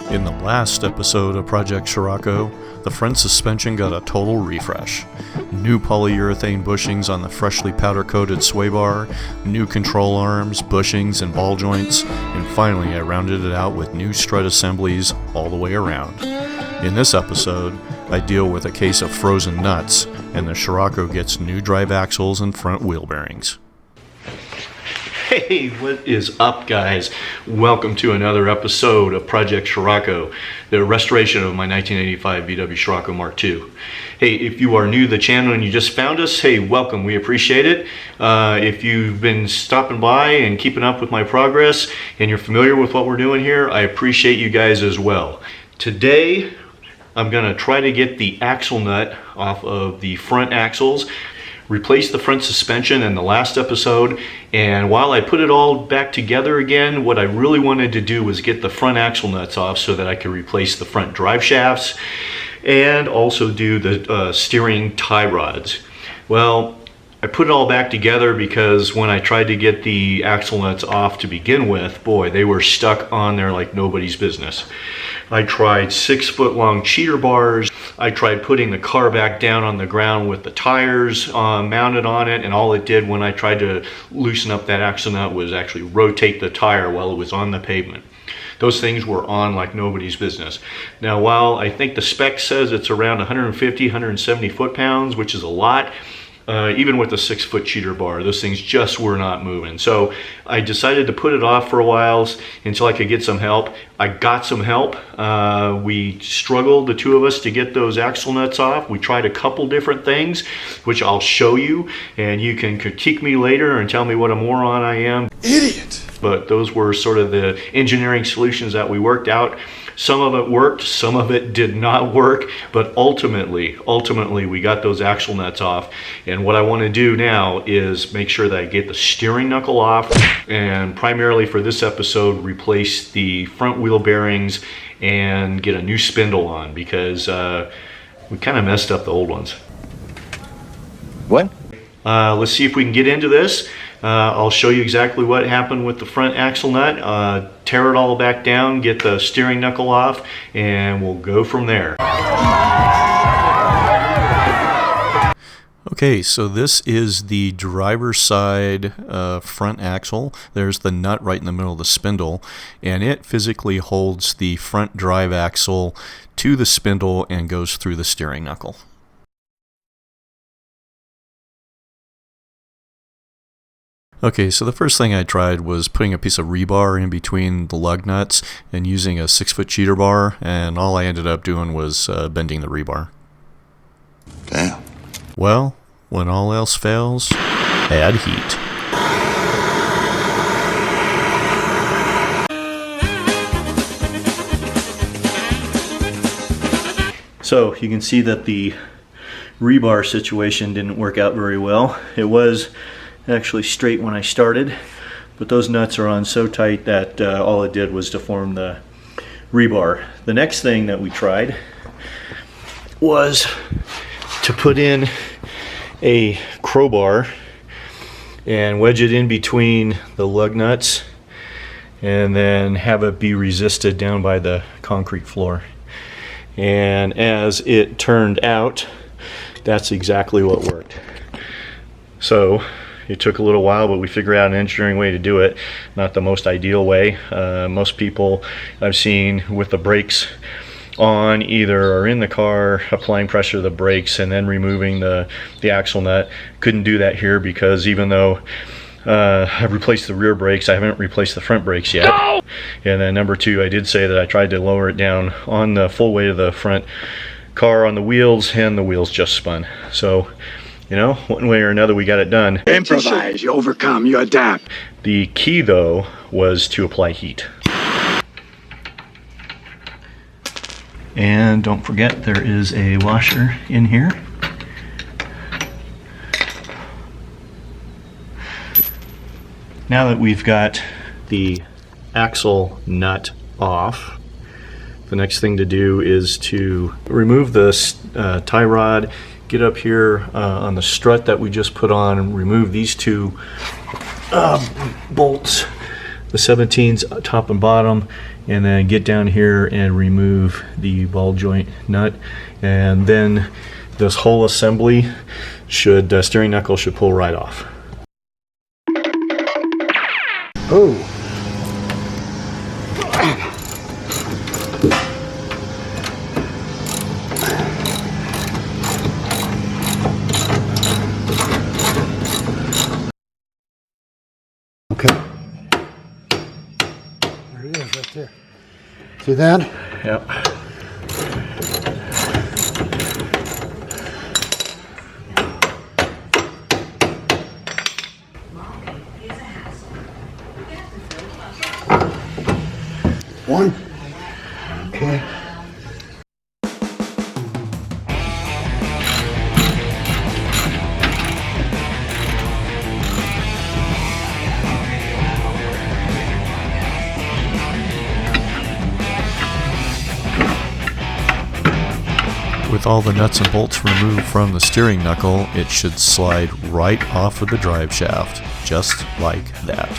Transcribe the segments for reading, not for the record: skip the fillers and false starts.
In the last episode of Project Scirocco, the front suspension got a total refresh. New polyurethane bushings on the freshly powder-coated sway bar, new control arms, bushings, and ball joints, and finally I rounded it out with new strut assemblies all the way around. In this episode, I deal with a case of frozen nuts, and the Scirocco gets new drive axles and front wheel bearings. Hey, what is up, guys? Welcome to another episode of Project Scirocco, the restoration of my 1985 VW Scirocco Mk2. Hey, if you are new to the channel and you just found us, hey, welcome. We appreciate it. If you've been stopping by and keeping up with my progress and you're familiar with what we're doing here, I appreciate you guys as well. Today, I'm going to try to get the axle nut off of the front axles, replace the front suspension in the last episode, and while I put it all back together again, what I really wanted to do was get the front axle nuts off so that I could replace the front drive shafts and also do the steering tie rods. Well, I put it all back together because when I tried to get the axle nuts off to begin with, boy, they were stuck on there like nobody's business. I tried 6-foot long cheater bars. I tried putting the car back down on the ground with the tires mounted on it, and all it did when I tried to loosen up that axle nut was actually rotate the tire while it was on the pavement. Those things were on like nobody's business. Now, while I think the spec says it's around 150, 170 foot-pounds, which is a lot, even with a 6-foot cheater bar, those things just were not moving. So I decided to put it off for a while until I could get some help. I got some help. We struggled, the two of us, to get those axle nuts off. We tried a couple different things, which I'll show you, and you can critique me later and tell me what a moron I am. Idiot! But those were sort of the engineering solutions that we worked out. Some of it worked, some of it did not work, but ultimately we got those axle nuts off. And what I want to do now is make sure that I get the steering knuckle off, and primarily for this episode, replace the front wheel bearings and get a new spindle on, because we kind of messed up the old ones. What? Let's see if we can get into this. I'll show you exactly what happened with the front axle nut, tear it all back down, get the steering knuckle off, and we'll go from there. Okay, so this is the driver's side front axle. There's the nut right in the middle of the spindle, and it physically holds the front drive axle to the spindle and goes through the steering knuckle. Okay, so the first thing I tried was putting a piece of rebar in between the lug nuts and using a 6-foot cheater bar, and all I ended up doing was bending the rebar. Damn. Well, when all else fails, add heat. So you can see that the rebar situation didn't work out very well. It was actually straight when I started, but those nuts are on so tight that all it did was deform the rebar. The next thing that we tried was to put in a crowbar and wedge it in between the lug nuts and then have it be resisted down by the concrete floor. And as it turned out, that's exactly what worked. So it took a little while, but we figured out an engineering way to do it. Not the most ideal way. Most people I've seen with the brakes on either are in the car applying pressure to the brakes and then removing the axle nut. Couldn't do that here because even though I've replaced the rear brakes, I haven't replaced the front brakes yet. No! And then number two, I did say that I tried to lower it down on the full weight of the front car on the wheels, and the wheels just spun. So, you know, one way or another, we got it done. Improvise, you overcome, you adapt. The key, though, was to apply heat. And don't forget, there is a washer in here. Now that we've got the axle nut off, the next thing to do is to remove this tie rod, get up here on the strut that we just put on, and remove these two bolts, the 17s top and bottom, and then get down here and remove the ball joint nut, and then this whole assembly should, steering knuckle should pull right off. Oh. Okay. There it is right there. See that? Yep. One. Okay. With all the nuts and bolts removed from the steering knuckle, it should slide right off of the drive shaft, just like that.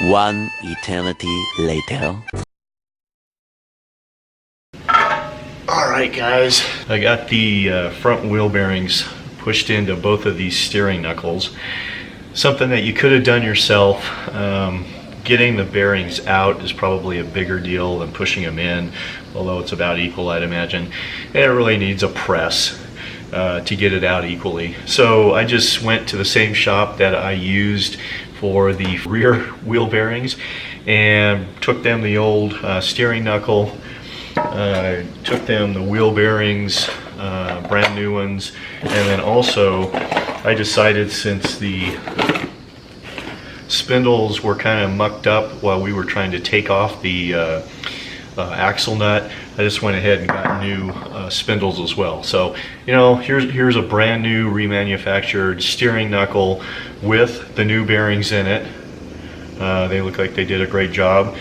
One eternity later. Alright guys, I got the front wheel bearings pushed into both of these steering knuckles. Something that you could have done yourself. Getting the bearings out is probably a bigger deal than pushing them in, although it's about equal, I'd imagine. And it really needs a press to get it out equally. So I just went to the same shop that I used for the rear wheel bearings and took them the old steering knuckle, took them the wheel bearings, brand new ones, and then also I decided, since the spindles were kind of mucked up while we were trying to take off the axle nut, I just went ahead and got new spindles as well. So, you know, here's a brand new remanufactured steering knuckle with the new bearings in it. They look like they did a great job.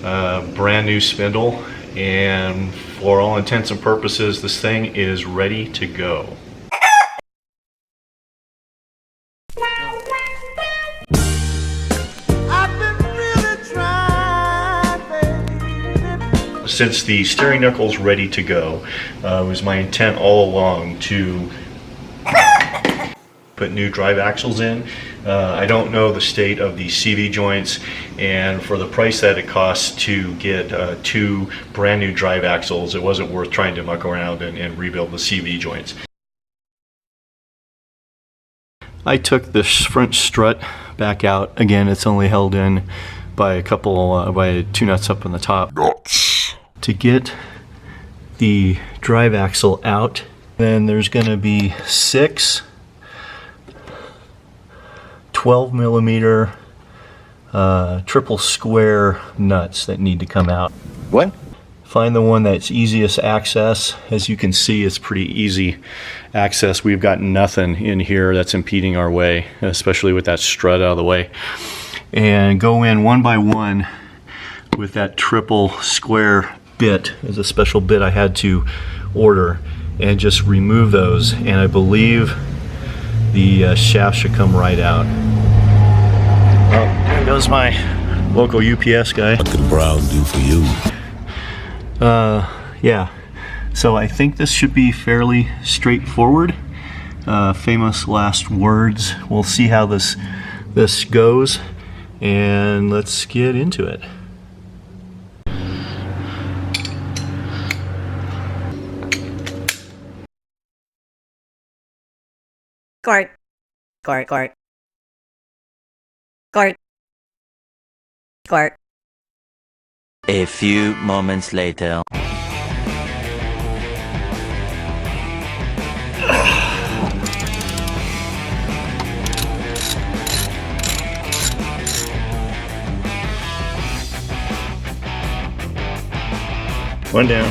Brand new spindle, and for all intents and purposes, this thing is ready to go. Since the steering knuckle's ready to go, it was my intent all along to put new drive axles in. I don't know the state of the CV joints, and for the price that it costs to get two brand new drive axles, it wasn't worth trying to muck around and rebuild the CV joints. I took this front strut back out. Again, it's only held in by a couple, by two nuts up on the top. To get the drive axle out, then there's going to be 6 12 millimeter triple square nuts that need to come out. What? Find the one that's easiest access. As you can see, it's pretty easy access. We've got nothing in here that's impeding our way, especially with that strut out of the way. And go in one by one with that triple square bit. Is a special bit I had to order, and just remove those, and I believe the shaft should come right out. Oh, there goes my local UPS guy. What can Brown do for you? Yeah, so I think this should be fairly straightforward. Famous last words. We'll see how this goes, and let's get into it. Court. Court. Court. Court. Court. A few moments later. One down.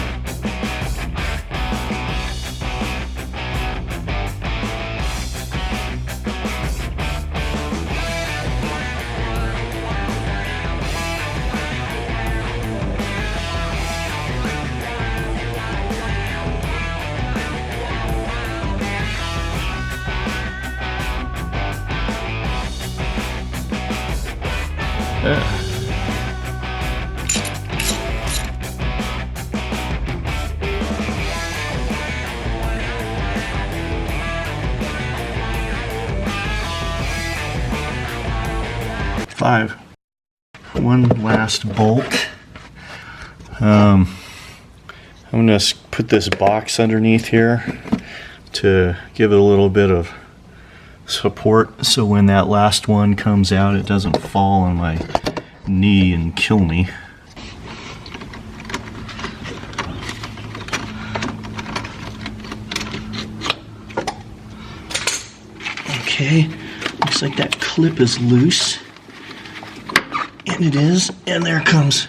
Five. One last bolt. I'm going to put this box underneath here to give it a little bit of support, so when that last one comes out it doesn't fall on my knee and kill me. Okay, looks like that clip is loose. And it is, and there it comes.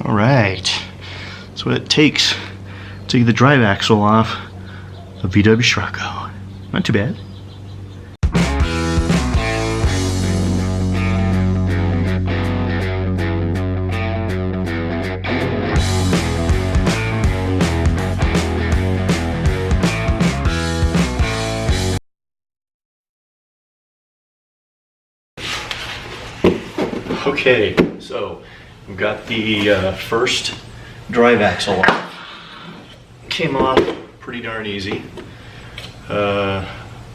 All right, that's what it takes to get the drive axle off a VW Scirocco. Not too bad. Okay, so we've got the first drive axle off. Came off pretty darn easy.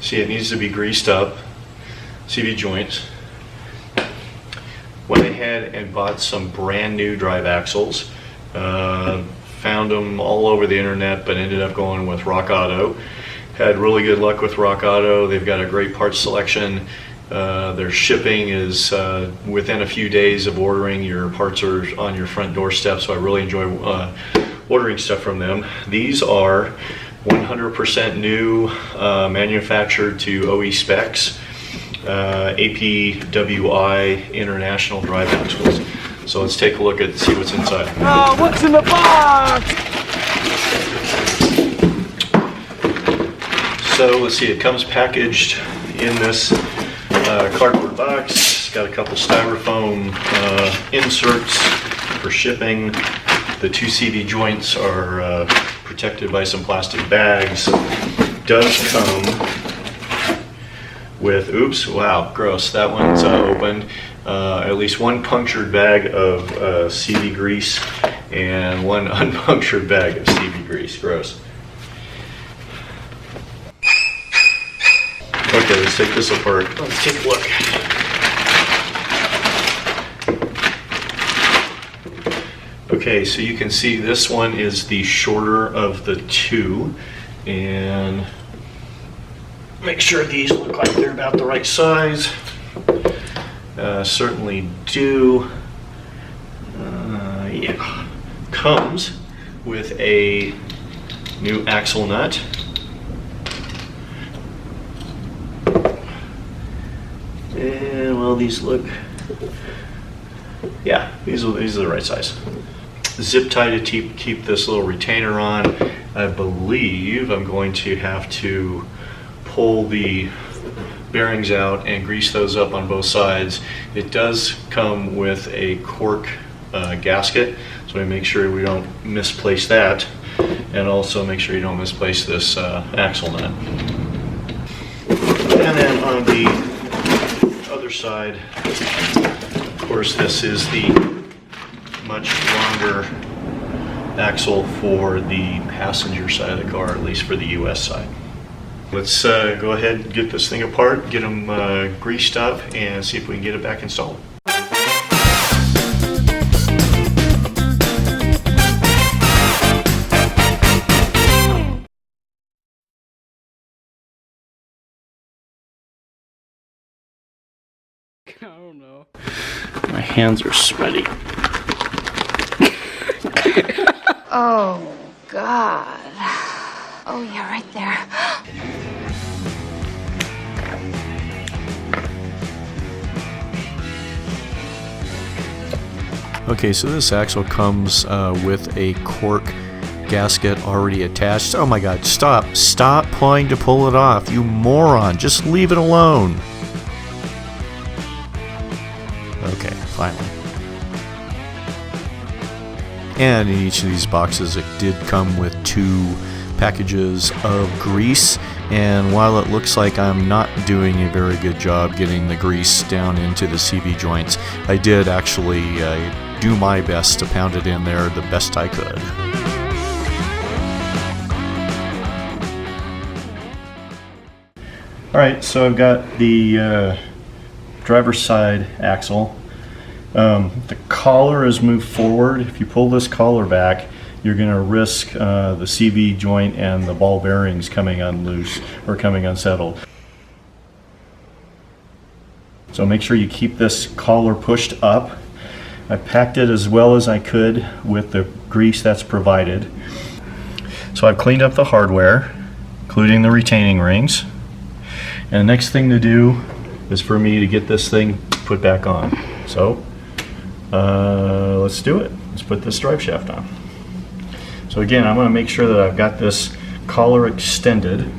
See, it needs to be greased up. CV joints. Went ahead and bought some brand new drive axles. Found them all over the internet, but ended up going with Rock Auto. Had really good luck with Rock Auto. They've got a great parts selection. Their shipping is within a few days of ordering. Your parts are on your front doorstep, so I really enjoy ordering stuff from them. These are 100% new, manufactured to OE specs, APWI International drive axles. So let's take a look at see what's inside. What's in the box? So let's see, it comes packaged in this cardboard box. It's got a couple styrofoam inserts for shipping. The two CV joints are protected by some plastic bags. Does come with, oops, wow, gross, that one's opened. At least one punctured bag of CV grease and one unpunctured bag of CV grease, gross. Okay, let's take this apart. Let's take a look. Okay, so you can see this one is the shorter of the two, and make sure these look like they're about the right size. Certainly do. Yeah. Comes with a new axle nut. And well, these look, yeah, these are the right size. Zip tie to keep this little retainer on. I believe I'm going to have to pull the bearings out and grease those up on both sides. It does come with a cork gasket, so we make sure we don't misplace that, and also make sure you don't misplace this axle nut. And then on the other side, of course, this is the much longer axle for the passenger side of the car, at least for the US side. Let's go ahead and get this thing apart, get them greased up, and see if we can get it back installed. I don't know. My hands are sweaty. Oh, God. Oh, yeah, right there. Okay, so this axle comes with a cork gasket already attached. Oh my god, stop trying to pull it off, you moron. Just leave it alone. Okay, finally. And in each of these boxes it did come with 2 packages of grease, and while it looks like I'm not doing a very good job getting the grease down into the CV joints, I did actually do my best to pound it in there the best I could. Alright, so I've got the driver's side axle. The collar is moved forward. If you pull this collar back, you're going to risk the CV joint and the ball bearings coming unloose or coming unsettled. So make sure you keep this collar pushed up. I packed it as well as I could with the grease that's provided. So I've cleaned up the hardware, including the retaining rings. And the next thing to do is for me to get this thing put back on. So let's do it. Let's put this drive shaft on. So again, I'm going to make sure that I've got this collar extended,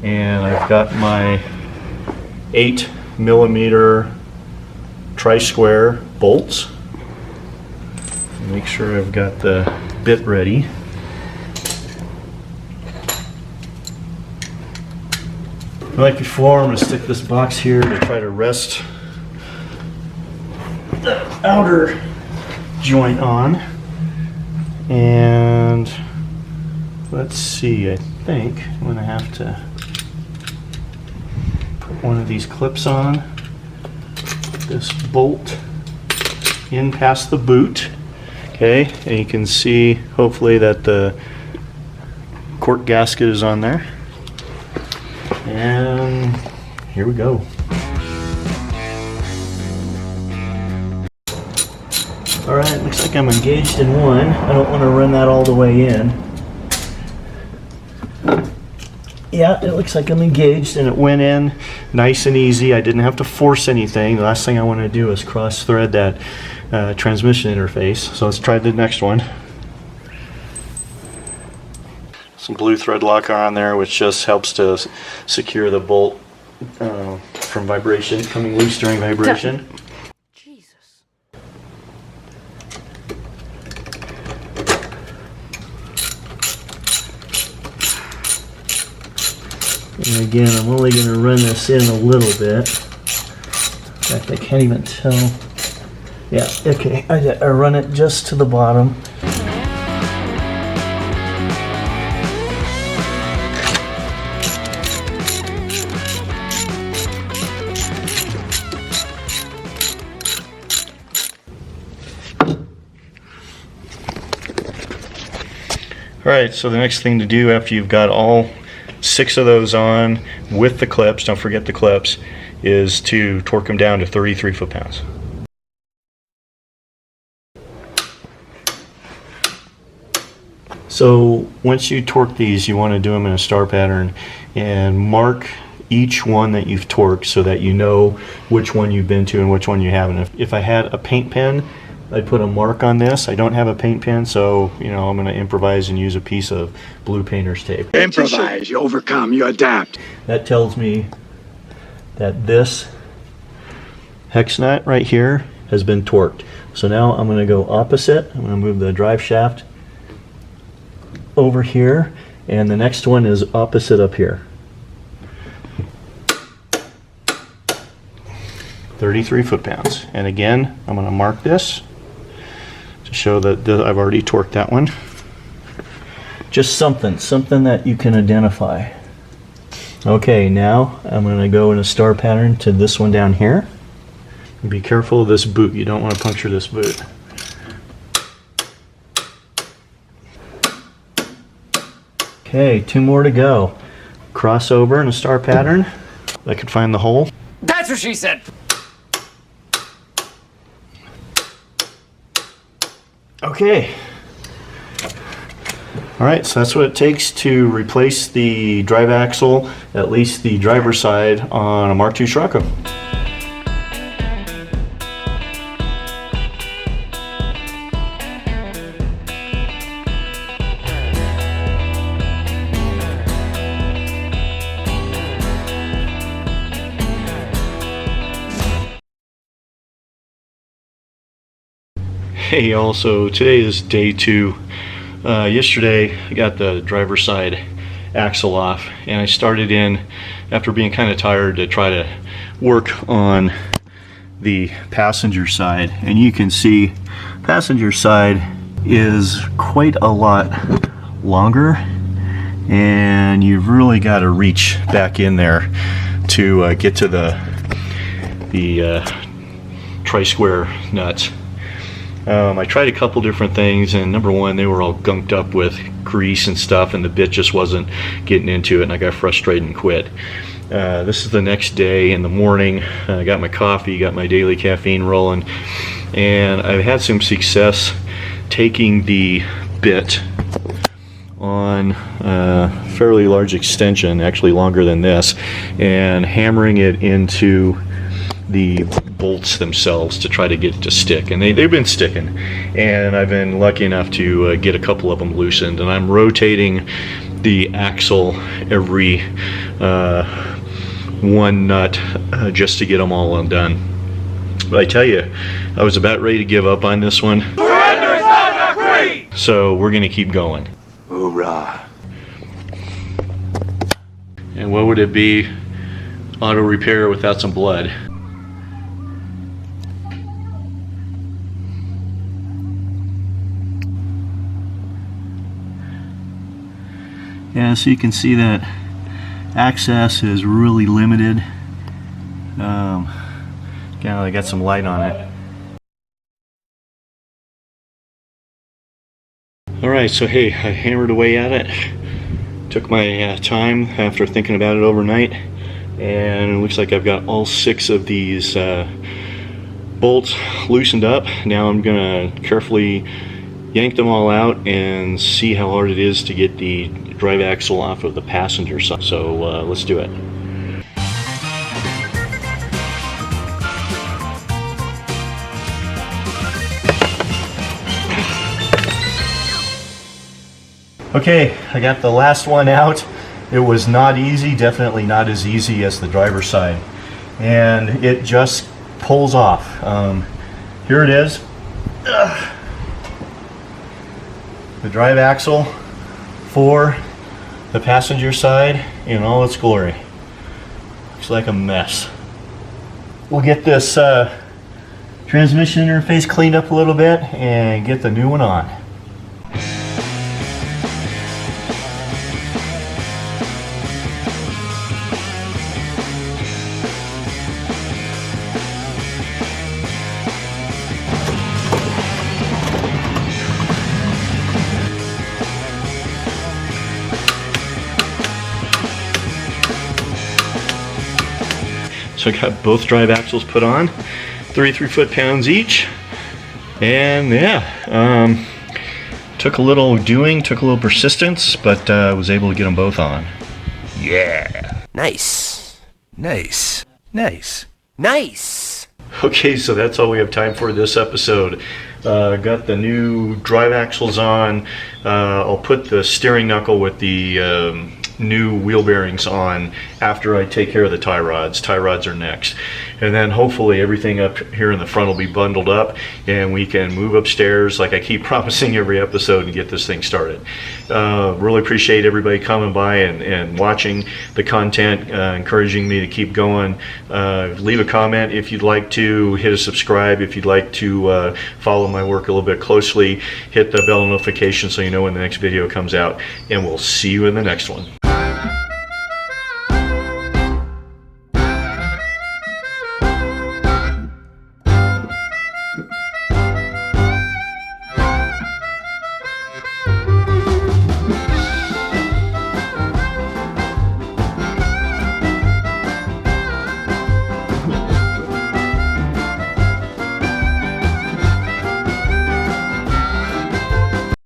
and I've got my 8mm tri-square bolts. Make sure I've got the bit ready. Like before, I'm going to stick this box here to try to rest the outer joint on. And let's see, I think I'm going to have to put one of these clips on. This bolt in past the boot. Okay, and you can see hopefully that the cork gasket is on there. And here we go. Alright, looks like I'm engaged in one. I don't want to run that all the way in. Yeah, it looks like I'm engaged, and it went in nice and easy. I didn't have to force anything. The last thing I want to do is cross-thread that transmission interface. So let's try the next one. Some blue thread locker on there, which just helps to secure the bolt from vibration, coming loose during vibration. Jesus. And again, I'm only going to run this in a little bit. In fact, I can't even tell. Yeah, okay, I run it just to the bottom. Alright, so the next thing to do after you've got all 6 of those on with the clips, don't forget the clips, is to torque them down to 33 foot-pounds. So once you torque these, you want to do them in a star pattern and mark each one that you've torqued so that you know which one you've been to and which one you haven't. If I had a paint pen, I'd put a mark on this. I don't have a paint pen, so I'm going to improvise and use a piece of blue painter's tape. Improvise, you overcome, you adapt. That tells me that this hex nut right here has been torqued. So now I'm going to go opposite. I'm going to move the drive shaft over here, and the next one is opposite up here. 33 foot-pounds. And again, I'm going to mark this to show that I've already torqued that one. Just something that you can identify. Okay, now I'm going to go in a star pattern to this one down here. Be careful of this boot. You don't want to puncture this boot. Okay, 2 more to go. Cross over in a star pattern. I could find the hole. That's what she said. Okay. Alright, so that's what it takes to replace the drive axle, at least the driver's side, on a Mark II Scirocco. Hey y'all, so today is day 2. Yesterday I got the driver's side axle off, and I started in, after being kind of tired, to try to work on the passenger side. And you can see passenger side is quite a lot longer, and you've really got to reach back in there to get to the tri-square nuts. I tried a couple different things, and number one, they were all gunked up with grease and stuff, and the bit just wasn't getting into it, and I got frustrated and quit. This is the next day in the morning. I got my coffee, got my daily caffeine rolling, and I've had some success taking the bit on a fairly large extension, actually longer than this, and hammering it into the bolts themselves to try to get it to stick, and they've been sticking, and I've been lucky enough to get a couple of them loosened, and I'm rotating the axle every one nut just to get them all undone. But I tell you, I was about ready to give up on this one. Surrender is not free! So we're gonna keep going. Hoorah. And what would it be? Auto repair without some blood. Yeah, so you can see that access is really limited. I got some light on it. Alright, so hey, I hammered away at it. Took my time after thinking about it overnight, and it looks like I've got all 6 of these bolts loosened up. Now I'm gonna carefully yank them all out and see how hard it is to get the drive axle off of the passenger side. So let's do it. Okay, I got the last one out. It was not easy, definitely not as easy as the driver's side, and it just pulls off. Here it is. Ugh. The drive axle for the passenger side in all its glory. Looks like a mess. We'll get this transmission interface cleaned up a little bit and get the new one on. So I got both drive axles put on, 33 foot-pounds each, and yeah, took a little doing, took a little persistence, but was able to get them both on. Yeah. Nice. Nice. Nice. Nice. Okay, so that's all we have time for this episode. Got the new drive axles on. I'll put the steering knuckle with the new wheel bearings on after I take care of the tie rods. Tie rods are next. And then hopefully everything up here in the front will be bundled up and we can move upstairs like I keep promising every episode and get this thing started. Really appreciate everybody coming by and watching the content, encouraging me to keep going. Leave a comment if you'd like to, hit a subscribe if you'd like to follow my work a little bit closely, hit the bell notification so you know when the next video comes out, and we'll see you in the next one.